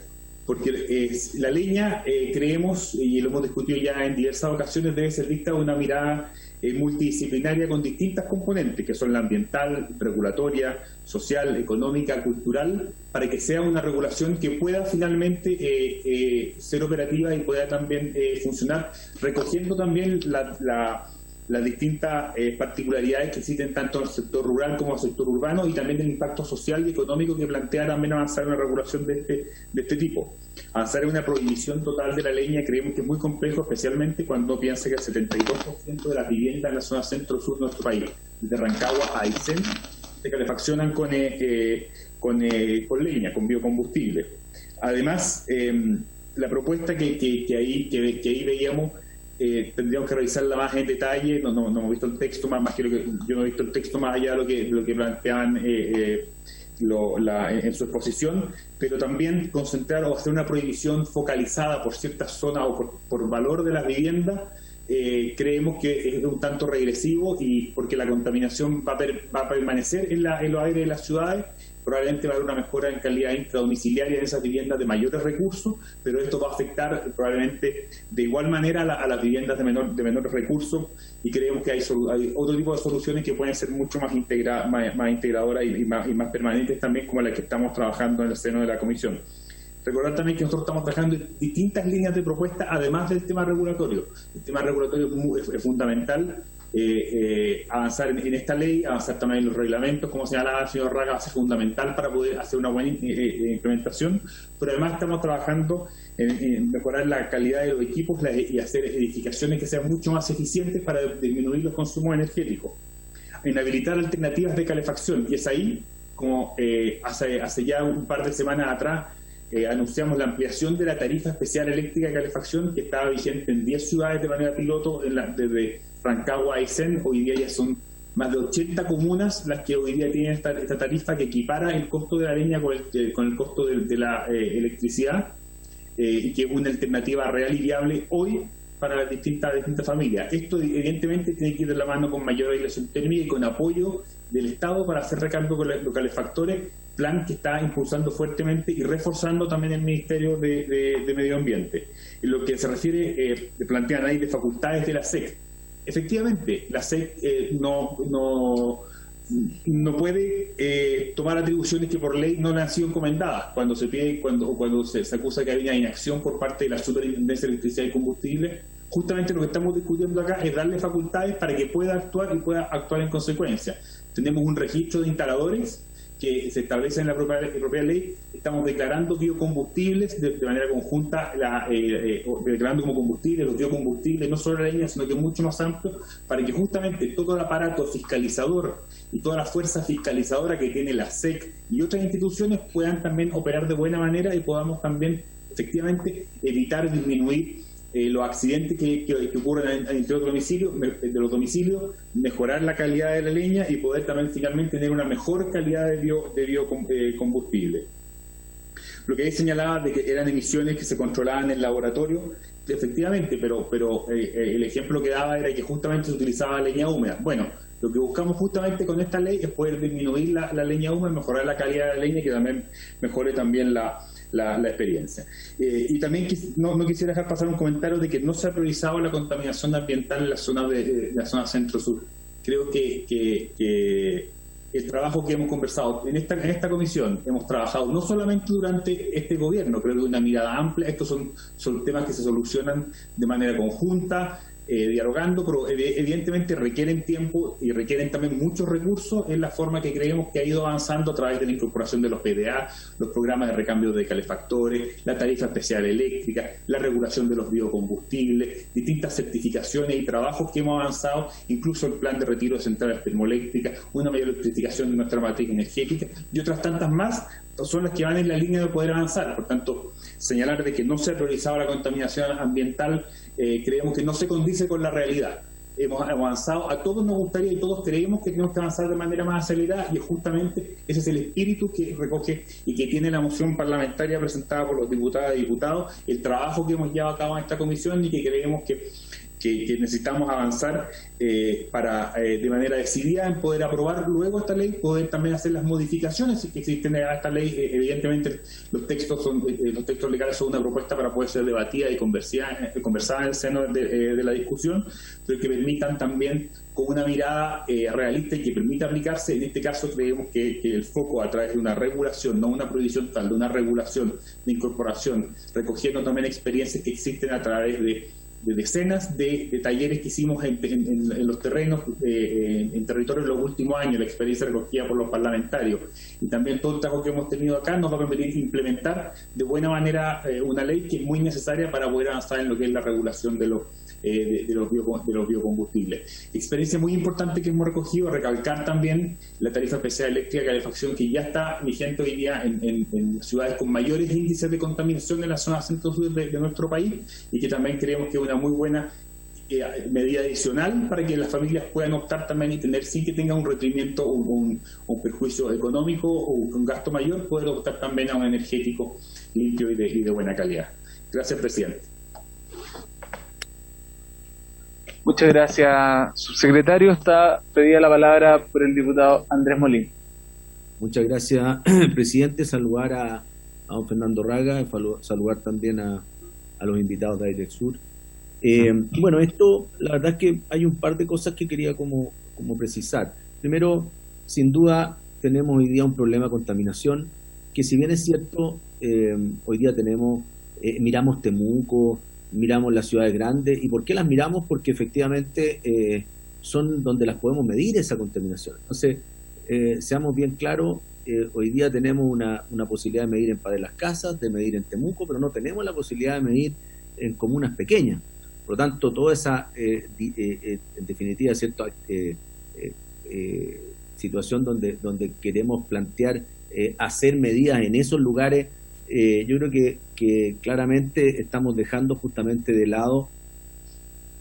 porque la leña, creemos, y lo hemos discutido ya en diversas ocasiones, debe ser vista con una mirada multidisciplinaria con distintas componentes, que son la ambiental, regulatoria, social, económica, cultural, para que sea una regulación que pueda finalmente ser operativa y pueda también funcionar, recogiendo también las distintas particularidades que existen tanto en el sector rural como en el sector urbano, y también el impacto social y económico que plantea también avanzar en una regulación de este tipo. Avanzar en una prohibición total de la leña creemos que es muy complejo, especialmente cuando piensa que el 72% de las viviendas en la zona centro-sur de nuestro país, desde Rancagua a Aysén, se calefaccionan con leña, con biocombustible. Además, la propuesta que ahí veíamos, tendríamos que revisarla más en detalle. No hemos visto el texto, más que yo no he visto el texto más allá de lo que planteaban en su exposición, pero también concentrar o hacer una prohibición focalizada por ciertas zonas o por valor de las viviendas. Creemos que es un tanto regresivo, y porque la contaminación va a permanecer en los aires de las ciudades. Probablemente va a haber una mejora en calidad intradomiciliaria en esas viviendas de mayores recursos, pero esto va a afectar probablemente de igual manera a las viviendas de menores recursos, y creemos que hay otro tipo de soluciones que pueden ser mucho más integradoras y más permanentes también, como las que estamos trabajando en el seno de la Comisión. Recordar también que nosotros estamos trabajando en distintas líneas de propuesta, además del tema regulatorio. El tema regulatorio es fundamental. Avanzar en esta ley, avanzar también en los reglamentos, como señalaba el señor Raga, va a ser fundamental para poder hacer una buena implementación, pero además estamos trabajando en mejorar la calidad de los equipos y hacer edificaciones que sean mucho más eficientes para disminuir los consumos energéticos, en habilitar alternativas de calefacción, y es ahí, como hace ya un par de semanas atrás, anunciamos la ampliación de la tarifa especial eléctrica de calefacción, que estaba vigente en 10 ciudades de manera piloto, desde Rancagua a Aysén. Hoy día ya son más de 80 comunas las que hoy día tienen esta tarifa, que equipara el costo de la leña con el costo de la electricidad, y que es una alternativa real y viable hoy para las distintas familias. Esto evidentemente tiene que ir de la mano con mayor aislación térmica y con apoyo del Estado para hacer recambio con los calefactores, plan que está impulsando fuertemente y reforzando también el Ministerio de Medio Ambiente. En lo que se refiere, plantean ahí, de facultades de la SEC. Efectivamente, la SEC no puede tomar atribuciones que por ley no le han sido encomendadas. Cuando se pide, cuando se acusa que hay una inacción por parte de la Superintendencia de Electricidad y Combustible, justamente lo que estamos discutiendo acá es darle facultades para que pueda actuar y pueda actuar en consecuencia. Tenemos un registro de instaladores que se establece en la propia ley. Estamos declarando biocombustibles de manera conjunta, declarando como combustibles los biocombustibles, no solo la leña, sino que mucho más amplio, para que justamente todo el aparato fiscalizador y toda la fuerza fiscalizadora que tiene la SEC y otras instituciones puedan también operar de buena manera, y podamos también efectivamente evitar, disminuir los accidentes que ocurren entre de los domicilios, mejorar la calidad de la leña y poder también finalmente tener una mejor calidad de biocombustible. Lo que ahí señalaba de que eran emisiones que se controlaban en el laboratorio, efectivamente, pero el ejemplo que daba era que justamente se utilizaba leña húmeda. Bueno, lo que buscamos justamente con esta ley es poder disminuir la leña húmeda, mejorar la calidad de la leña, que también mejore también la experiencia. Y también no quisiera dejar pasar un comentario de que no se ha priorizado la contaminación ambiental en la zona centro-sur. Creo que el trabajo que hemos conversado en esta comisión, hemos trabajado no solamente durante este gobierno, creo que una mirada amplia. Estos son temas que se solucionan de manera conjunta, dialogando, pero evidentemente requieren tiempo y requieren también muchos recursos, en la forma que creemos que ha ido avanzando a través de la incorporación de los PDA, los programas de recambio de calefactores, la tarifa especial eléctrica, la regulación de los biocombustibles, distintas certificaciones y trabajos que hemos avanzado, incluso el plan de retiro de centrales termoeléctricas, una mayor electrificación de nuestra matriz energética y otras tantas más, son las que van en la línea de poder avanzar. Por tanto, señalar de que no se ha priorizado la contaminación ambiental, creemos que no se condice con la realidad. Hemos avanzado, a todos nos gustaría y todos creemos que tenemos que avanzar de manera más acelerada, y justamente ese es el espíritu que recoge y que tiene la moción parlamentaria presentada por los diputadas y diputados, el trabajo que hemos llevado a cabo en esta comisión, y que creemos que que necesitamos avanzar para de manera decidida en poder aprobar luego esta ley, poder también hacer las modificaciones que existen a esta ley. Evidentemente los textos legales son una propuesta para poder ser debatida y conversada en el seno de la discusión, pero que permitan también con una mirada realista y que permita aplicarse. En este caso creemos que el foco a través de una regulación, no una prohibición tal, de una regulación de incorporación, recogiendo también experiencias que existen a través de decenas de talleres que hicimos en los terrenos, en territorios en los últimos años, la experiencia recogida por los parlamentarios y también todo el trabajo que hemos tenido acá nos va a permitir implementar de buena manera una ley que es muy necesaria para poder avanzar en lo que es la regulación de los biocombustibles. Experiencia muy importante que hemos recogido, recalcar también la tarifa especial eléctrica de calefacción que ya está vigente hoy día en ciudades con mayores índices de contaminación en la zona centro-sur de nuestro país, y que también creemos que es una muy buena medida adicional para que las familias puedan optar también y tener, sin que tenga un requerimiento o un perjuicio económico o un gasto mayor, poder optar también a un energético limpio y de buena calidad. Gracias, presidente. Muchas gracias, subsecretario. Está pedida la palabra por el diputado Andrés Molín. Muchas gracias, presidente. Saludar a don Fernando Raga, saludar también a los invitados de Airesur. Bueno, esto, la verdad es que hay un par de cosas que quería como precisar. Primero, sin duda, tenemos hoy día un problema de contaminación, que si bien es cierto, hoy día miramos Temuco, miramos las ciudades grandes. ¿Y por qué las miramos? Porque efectivamente son donde las podemos medir, esa contaminación. Entonces, seamos bien claros, hoy día tenemos una posibilidad de medir en Padre Las Casas, de medir en Temuco, pero no tenemos la posibilidad de medir en comunas pequeñas. Por lo tanto, toda esa, en definitiva, cierta situación donde queremos plantear hacer medidas en esos lugares, yo creo que claramente estamos dejando justamente de lado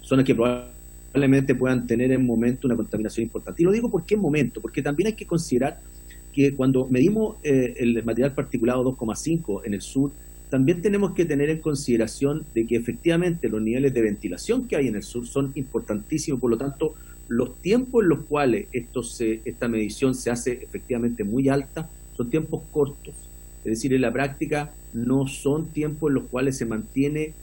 zonas que probablemente puedan tener en momento una contaminación importante. Y lo digo porque en momento, porque también hay que considerar que cuando medimos el material particulado 2,5 en el sur, también tenemos que tener en consideración de que efectivamente los niveles de ventilación que hay en el sur son importantísimos. Por lo tanto, los tiempos en los cuales esta medición se hace efectivamente muy alta son tiempos cortos. Es decir, en la práctica no son tiempos en los cuales se mantiene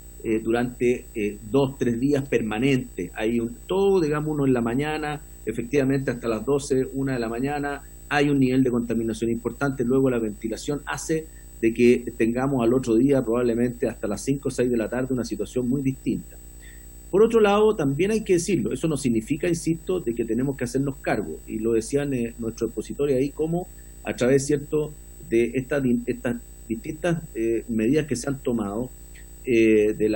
durante 2-3 días permanente. Hay uno en la mañana, efectivamente hasta las 12, 1 de la mañana, hay un nivel de contaminación importante. Luego la ventilación hace de que tengamos al otro día, probablemente hasta las 5 o 6 de la tarde, una situación muy distinta. Por otro lado, también hay que decirlo, eso no significa, insisto, de que tenemos que hacernos cargo, y lo decían nuestros expositores ahí, como a través, cierto, de estas distintas medidas que se han tomado, de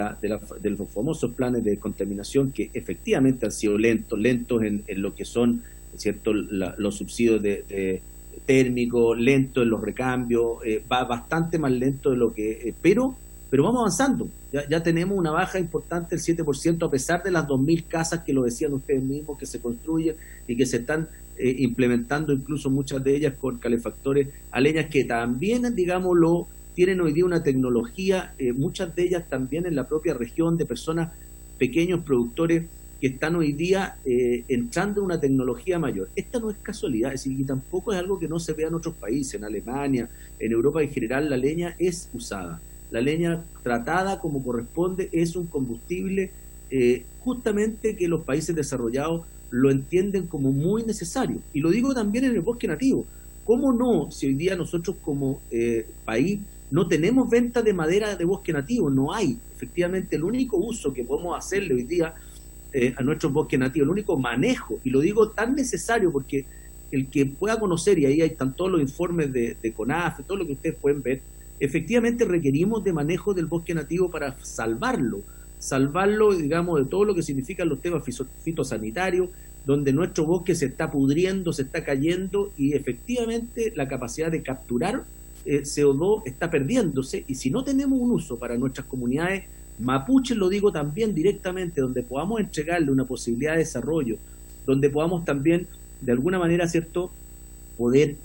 los famosos planes de contaminación, que efectivamente han sido lentos en lo que son, cierto, los subsidios de térmicos, lento en los recambios, va bastante más lento de lo que... pero vamos avanzando. Ya tenemos una baja importante del 7%, a pesar de las 2.000 casas que lo decían ustedes mismos, que se construyen y que se están implementando, incluso muchas de ellas con calefactores a leñas, que también, digámoslo, tienen hoy día una tecnología, muchas de ellas también en la propia región, de personas, pequeños productores, que están hoy día entrando en una tecnología mayor. Esta no es casualidad, es decir, y tampoco es algo que no se vea en otros países. En Alemania, en Europa en general, la leña es usada. La leña tratada como corresponde es un combustible justamente que los países desarrollados lo entienden como muy necesario. Y lo digo también en el bosque nativo. ¿Cómo no, si hoy día nosotros como país no tenemos venta de madera de bosque nativo? No hay. Efectivamente, el único uso que podemos hacerle hoy día a nuestros bosques nativos, el único manejo, y lo digo tan necesario porque el que pueda conocer, y ahí están todos los informes de CONAF, todo lo que ustedes pueden ver, efectivamente requerimos de manejo del bosque nativo para salvarlo, digamos, de todo lo que significan los temas fitosanitarios, donde nuestro bosque se está pudriendo, se está cayendo, y efectivamente la capacidad de capturar CO2 está perdiéndose, y si no tenemos un uso para nuestras comunidades mapuches, lo digo también directamente, donde podamos entregarle una posibilidad de desarrollo, donde podamos también, de alguna manera, cierto, poder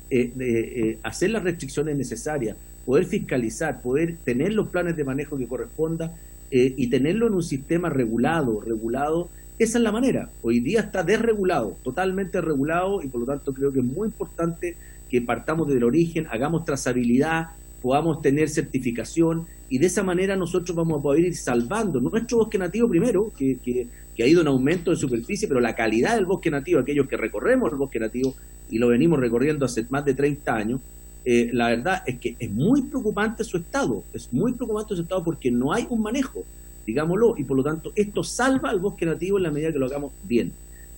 hacer las restricciones necesarias, poder fiscalizar, poder tener los planes de manejo que corresponda, y tenerlo en un sistema regulado, esa es la manera. Hoy día está desregulado, totalmente desregulado, y por lo tanto creo que es muy importante que partamos desde el origen, hagamos trazabilidad, podamos tener certificación, y de esa manera nosotros vamos a poder ir salvando nuestro bosque nativo primero, que ha ido en aumento de superficie, pero la calidad del bosque nativo, aquellos que recorremos el bosque nativo, y lo venimos recorriendo hace más de 30 años, la verdad es que es muy preocupante su estado, porque no hay un manejo, digámoslo, y por lo tanto esto salva al bosque nativo en la medida que lo hagamos bien.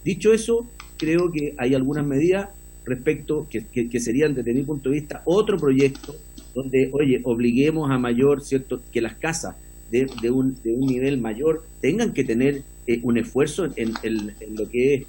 Dicho eso, creo que hay algunas medidas respecto que serían, desde mi punto de vista, otro proyecto donde, oye, obliguemos a mayor, ¿cierto?, que las casas de un nivel mayor tengan que tener un esfuerzo en lo que es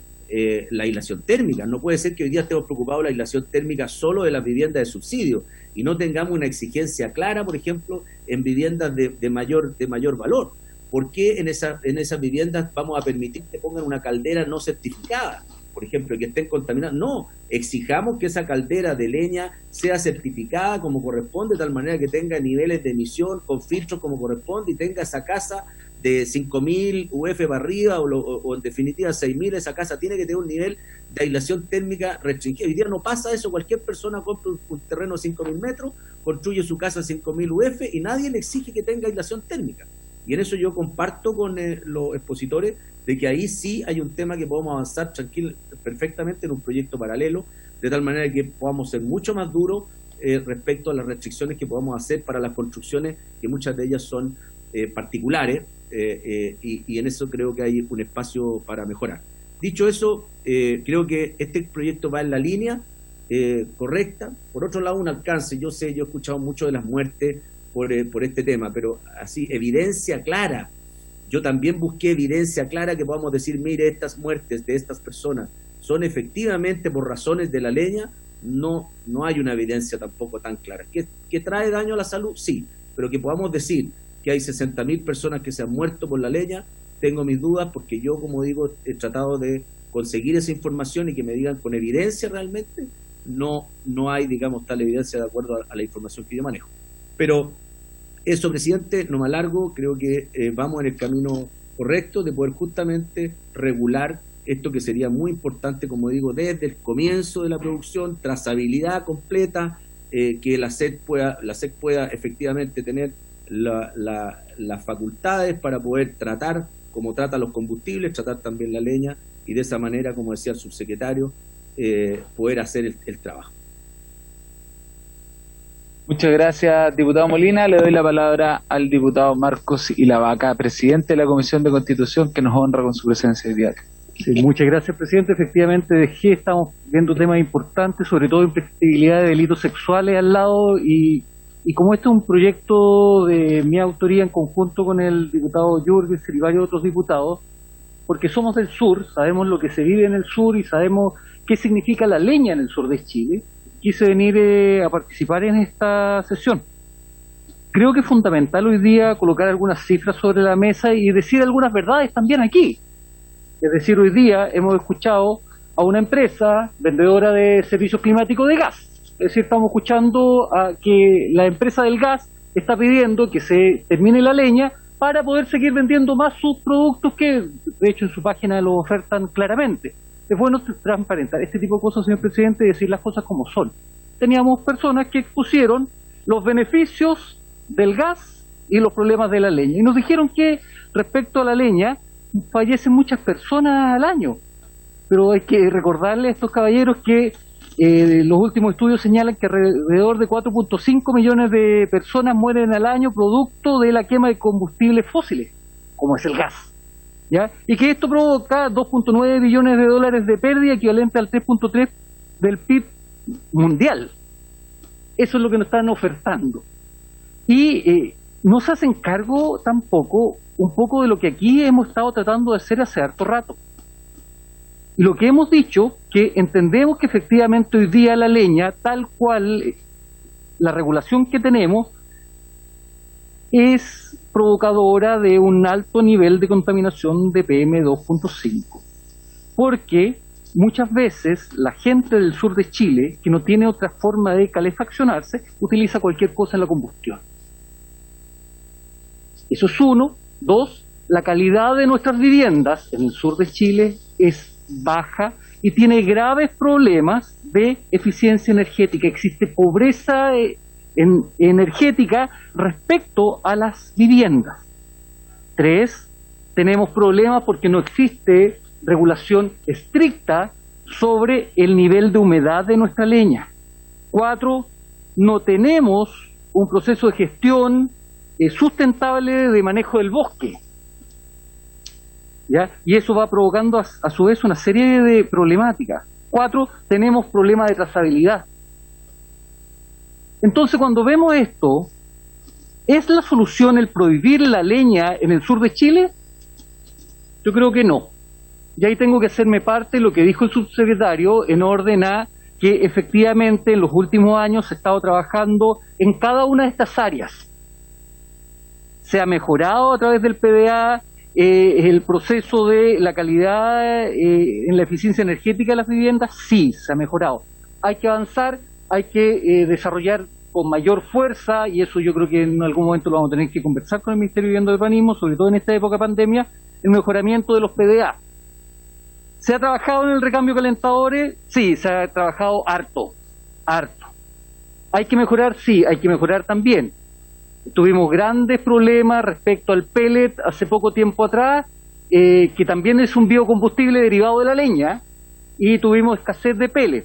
la aislación térmica. No puede ser que hoy día estemos preocupados de la aislación térmica solo de las viviendas de subsidio y no tengamos una exigencia clara, por ejemplo, en viviendas de mayor valor. ¿Por qué en esas viviendas vamos a permitir que pongan una caldera no certificada? Por ejemplo, que estén contaminadas. No, exijamos que esa caldera de leña sea certificada como corresponde, de tal manera que tenga niveles de emisión con filtros como corresponde, y tenga esa casa de 5.000 UF para arriba o en definitiva 6.000, esa casa tiene que tener un nivel de aislación térmica restringido. Hoy día no pasa eso. Cualquier persona compra un terreno de 5.000 metros, construye su casa a 5.000 UF y nadie le exige que tenga aislación térmica. Y en eso yo comparto con los expositores de que ahí sí hay un tema que podemos avanzar perfectamente en un proyecto paralelo, de tal manera que podamos ser mucho más duros respecto a las restricciones que podamos hacer para las construcciones, que muchas de ellas son particulares, y en eso creo que hay un espacio para mejorar. Dicho eso, creo que este proyecto va en la línea correcta. Por otro lado, un alcance. Yo he escuchado mucho de las muertes por este tema, pero así, evidencia clara. Yo también busqué evidencia clara que podamos decir, mire, estas muertes de estas personas son efectivamente por razones de la leña. No hay una evidencia tampoco tan clara. ¿Que trae daño a la salud? Sí, pero que podamos decir que hay 60.000 personas que se han muerto por la leña, tengo mis dudas, porque yo, como digo, he tratado de conseguir esa información y que me digan con evidencia realmente. No hay, digamos, tal evidencia de acuerdo a la información que yo manejo. Pero eso, presidente, no me alargo, creo que vamos en el camino correcto de poder justamente regular esto, que sería muy importante, como digo, desde el comienzo de la producción, trazabilidad completa, que la SEC pueda efectivamente tener las facultades para poder tratar, como trata los combustibles, tratar también la leña, y de esa manera, como decía el subsecretario, poder hacer el trabajo. Muchas gracias, diputado Molina. Le doy la palabra al diputado Marcos Ilavaca, presidente de la Comisión de Constitución, que nos honra con su presencia hoy día. Sí, muchas gracias, presidente. Efectivamente, estamos viendo temas importantes, sobre todo imprescriptibilidad de delitos sexuales al lado, y como este es un proyecto de mi autoría en conjunto con el diputado Jürgens y varios otros diputados, porque somos del sur, sabemos lo que se vive en el sur y sabemos qué significa la leña en el sur de Chile, quise venir a participar en esta sesión. Creo que es fundamental hoy día colocar algunas cifras sobre la mesa y decir algunas verdades también aquí. Es decir, hoy día hemos escuchado a una empresa vendedora de servicios climáticos de gas. Es decir, estamos escuchando a que la empresa del gas está pidiendo que se termine la leña para poder seguir vendiendo más sus productos, que de hecho en su página lo ofertan claramente. Es bueno transparentar este tipo de cosas, señor presidente, y decir las cosas como son. Teníamos personas que expusieron los beneficios del gas y los problemas de la leña, y nos dijeron que respecto a la leña fallecen muchas personas al año, pero hay que recordarle a estos caballeros que los últimos estudios señalan que alrededor de 4.5 millones de personas mueren al año producto de la quema de combustibles fósiles, como es el gas, ¿ya? Y que esto provoca 2.9 billones de dólares de pérdida, equivalente al 3.3 del PIB mundial. Eso es lo que nos están ofertando. Y no se hacen cargo tampoco un poco de lo que aquí hemos estado tratando de hacer hace harto rato. Y lo que hemos dicho, que entendemos que efectivamente hoy día la leña, tal cual la regulación que tenemos, es provocadora de un alto nivel de contaminación de PM2.5. Porque muchas veces la gente del sur de Chile, que no tiene otra forma de calefaccionarse, utiliza cualquier cosa en la combustión. Eso es uno. 2, la calidad de nuestras viviendas en el sur de Chile es baja y tiene graves problemas de eficiencia energética. Existe pobreza energética respecto a las viviendas. 3, tenemos problemas porque no existe regulación estricta sobre el nivel de humedad de nuestra leña. 4, no tenemos un proceso de gestión sustentable de manejo del bosque, ¿ya? Y eso va provocando a su vez una serie de problemáticas. 4, tenemos problemas de trazabilidad. Entonces, cuando vemos esto, ¿es la solución el prohibir la leña en el sur de Chile? Yo creo que no. Y ahí tengo que hacerme parte de lo que dijo el subsecretario en orden a que efectivamente en los últimos años se ha estado trabajando en cada una de estas áreas. Se ha mejorado a través del PDA el proceso de la calidad en la eficiencia energética de las viviendas. Sí, se ha mejorado. Hay que avanzar, hay que desarrollar con mayor fuerza, y eso yo creo que en algún momento lo vamos a tener que conversar con el Ministerio de Vivienda y Urbanismo, sobre todo en esta época de pandemia, el mejoramiento de los PDA. ¿Se ha trabajado en el recambio de calentadores? Sí, se ha trabajado harto. ¿Hay que mejorar? Sí, hay que mejorar también. Tuvimos grandes problemas respecto al pellet hace poco tiempo atrás, que también es un biocombustible derivado de la leña, y tuvimos escasez de pellet,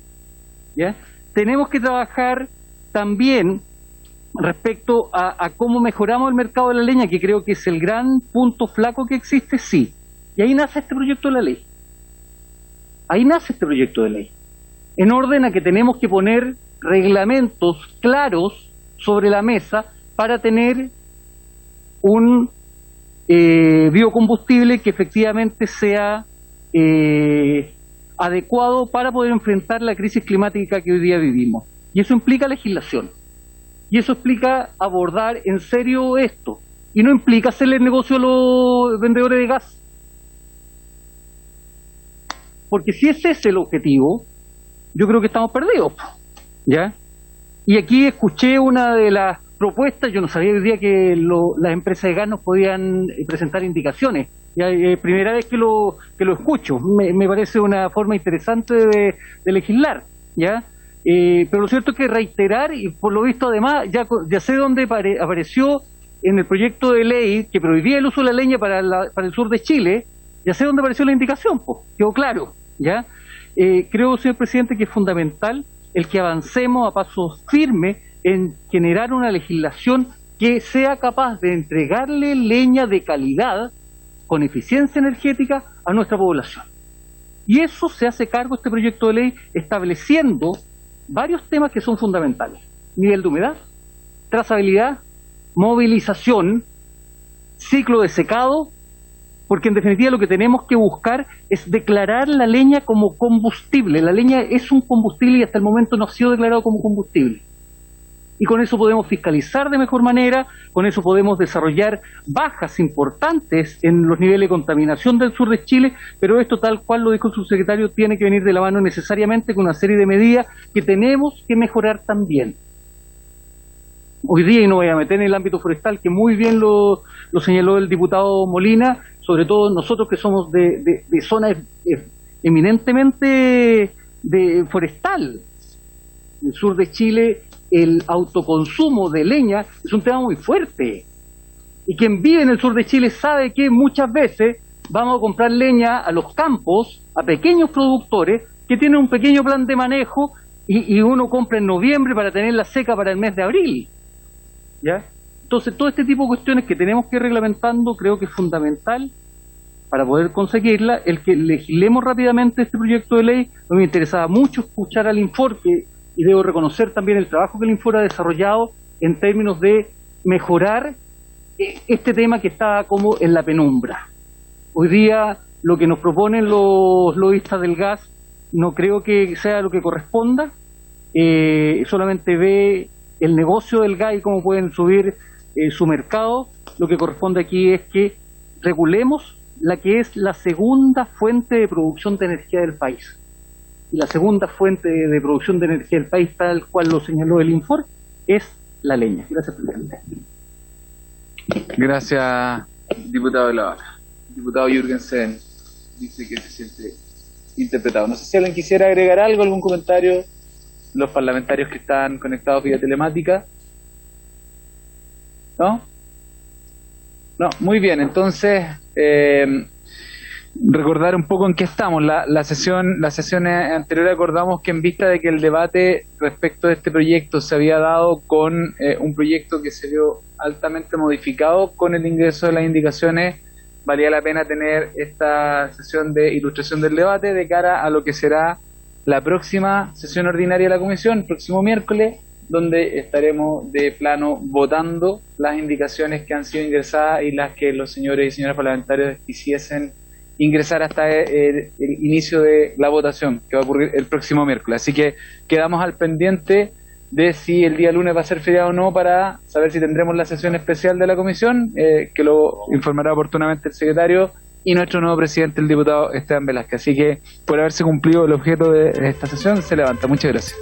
¿ya? Tenemos que trabajar también respecto a cómo mejoramos el mercado de la leña, que creo que es el gran punto flaco que existe, sí. Y ahí nace este proyecto de la ley. En orden a que tenemos que poner reglamentos claros sobre la mesa para tener un biocombustible que efectivamente sea adecuado para poder enfrentar la crisis climática que hoy día vivimos. Y eso implica legislación. Y eso implica abordar en serio esto. Y no implica hacerle negocio a los vendedores de gas. Porque si ese es el objetivo, yo creo que estamos perdidos, ¿ya? Y aquí escuché una de las propuestas, yo no sabía hoy día que las empresas de gas nos podían presentar indicaciones. Ya, primera vez que lo escucho, me parece una forma interesante de legislar, ¿ya? Pero lo cierto es que reiterar, y por lo visto además, ya sé dónde apareció en el proyecto de ley que prohibía el uso de la leña para el sur de Chile, ya sé dónde apareció la indicación, pues, quedó claro, ¿ya? Creo, señor presidente, que es fundamental el que avancemos a pasos firmes en generar una legislación que sea capaz de entregarle leña de calidad con eficiencia energética a nuestra población. Y eso se hace cargo este proyecto de ley estableciendo varios temas que son fundamentales: nivel de humedad, trazabilidad, movilización, ciclo de secado, porque en definitiva lo que tenemos que buscar es declarar la leña como combustible. La leña es un combustible y hasta el momento no ha sido declarado como combustible. Y con eso podemos fiscalizar de mejor manera, con eso podemos desarrollar bajas importantes en los niveles de contaminación del sur de Chile, pero esto, tal cual lo dijo el subsecretario, tiene que venir de la mano necesariamente con una serie de medidas que tenemos que mejorar también. Hoy día, y no voy a meter en el ámbito forestal, que muy bien lo señaló el diputado Molina, sobre todo nosotros que somos de zona eminentemente forestal. En el sur de Chile el autoconsumo de leña es un tema muy fuerte. Y quien vive en el sur de Chile sabe que muchas veces vamos a comprar leña a los campos, a pequeños productores que tienen un pequeño plan de manejo y uno compra en noviembre para tenerla seca para el mes de abril, ¿ya? Entonces, todo este tipo de cuestiones que tenemos que ir reglamentando creo que es fundamental para poder conseguirla, el que legislemos rápidamente este proyecto de ley. Me interesaba mucho escuchar al Infor, y debo reconocer también el trabajo que el Infor ha desarrollado en términos de mejorar este tema que está como en la penumbra. Hoy día lo que nos proponen los lobistas del gas no creo que sea lo que corresponda, solamente ve el negocio del gas y cómo pueden subir su mercado. Lo que corresponde aquí es que regulemos la que es la segunda fuente de producción de energía del país. Y la segunda fuente de producción de energía del país, tal cual lo señaló el Infor, es la leña. Gracias, presidente. Gracias, diputado de La Habana. Diputado Jürgensen dice que se siente interpretado. No sé si alguien quisiera agregar algo, algún comentario, los parlamentarios que están conectados vía telemática. ¿No? No, muy bien, entonces recordar un poco en qué estamos. La sesión anterior acordamos que en vista de que el debate respecto de este proyecto se había dado con un proyecto que se vio altamente modificado con el ingreso de las indicaciones, valía la pena tener esta sesión de ilustración del debate de cara a lo que será la próxima sesión ordinaria de la comisión, el próximo miércoles, donde estaremos de plano votando las indicaciones que han sido ingresadas y las que los señores y señoras parlamentarios quisiesen ingresar hasta el inicio de la votación, que va a ocurrir el próximo miércoles. Así que quedamos al pendiente de si el día lunes va a ser feriado o no, para saber si tendremos la sesión especial de la comisión, que lo informará oportunamente el secretario y nuestro nuevo presidente, el diputado Esteban Velázquez. Así que, por haberse cumplido el objeto de esta sesión, se levanta. Muchas gracias.